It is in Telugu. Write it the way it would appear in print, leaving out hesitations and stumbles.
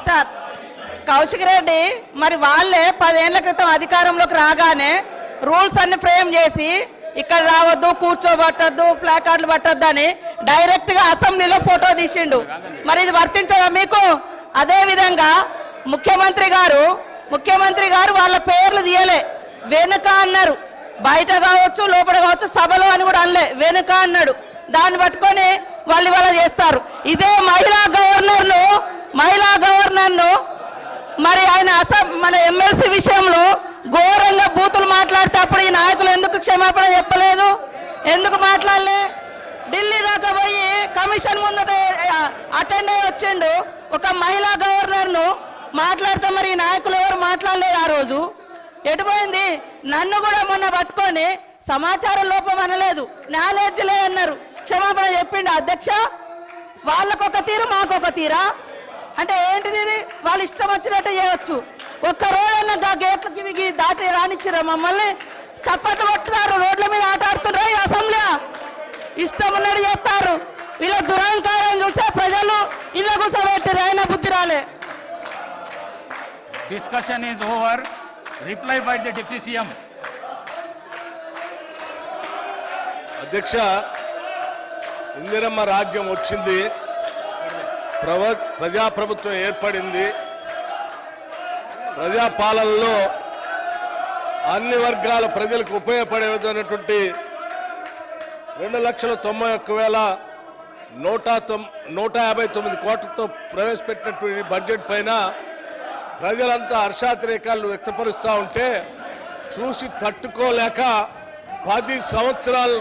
సార్ కౌశిక్ రెడ్డి మరి వాళ్ళే 10 ఏళ్ల క్రితం అధికారంలోకి రాగానే రూల్స్ అన్ని ఫ్రేమ్ చేసి ఇక్కడ రావద్దు, కూర్చోబట్టద్దు, ప్లాక్ కార్డులు పట్టద్దు అని డైరెక్ట్ గా అసెంబ్లీలో ఫోటో తీసిండు. మరి ఇది వర్తించదా మీకు? అదే విధంగా ముఖ్యమంత్రి గారు వాళ్ళ పేర్లు తీయలే, వెనుక అన్నారు. బయట కావచ్చు, లోపల కావచ్చు, సభలో అని కూడా అనలే, వెనుక అన్నాడు. దాన్ని పట్టుకొని వాళ్ళు ఇవాళ చేస్తారు. ఇదే మహిళా గవర్నర్ను మరి ఆయన మన ఎమ్మెల్సీ విషయంలో ఘోరంగా బూతులు మాట్లాడితే అప్పుడు ఈ నాయకులు ఎందుకు క్షమాపణ చెప్పలేదు? ఎందుకు మాట్లాడలే? ఢిల్లీ దాకా పోయి కమిషన్ ముందట అటెండ్ అయ్యి వచ్చిండు ఒక మహిళా గవర్నర్ను మాట్లాడితే మరి ఈ నాయకులు ఎవరు మాట్లాడలేదు ఆ రోజు. ఎటుపోయింది? నన్ను కూడా మొన్న పట్టుకొని సమాచారం లోపం అనలేదు, నాలెడ్జ్ లే అన్నారు, క్షమాపణ చెప్పిండు. అధ్యక్ష, వాళ్ళకొక తీరు మాకొక తీరా అంటే ఏంటిది? ఇది వాళ్ళు ఇష్టం వచ్చినట్టు చేయవచ్చు. ఒక్క రోజన్నా గేట్లకి దాటి రానిచ్చిరా మమ్మల్ని? చప్పట్లు కొట్టున్నారు, రోడ్ల మీద ఆట ఆడుతున్నారు. ఈ అసెంబ్లీ ఇష్టం ఉన్నట్టు చేస్తారు. వీళ్ళ దురహంకారం చూసే ప్రజలు ఇళ్ళ కూర్చోబెట్టారు, అయినా బుద్ధి రాలే. Discussion is over. Reply by the Deputy CM. అధ్యక్ష, ఇందిరమ్మ రాజ్యం వచ్చింది, ప్రజాప్రభుత్వం ఏర్పడింది. ప్రజాపాలనలో అన్ని వర్గాల ప్రజలకు ఉపయోగపడే విధమైనటువంటి 2,91,159 కోట్లతో ప్రవేశపెట్టినటువంటి బడ్జెట్ పైన ప్రజలంతా హర్షాతిరేకాలు వ్యక్తపరుస్తూ ఉంటే చూసి తట్టుకోలేక 10 సంవత్సరాలు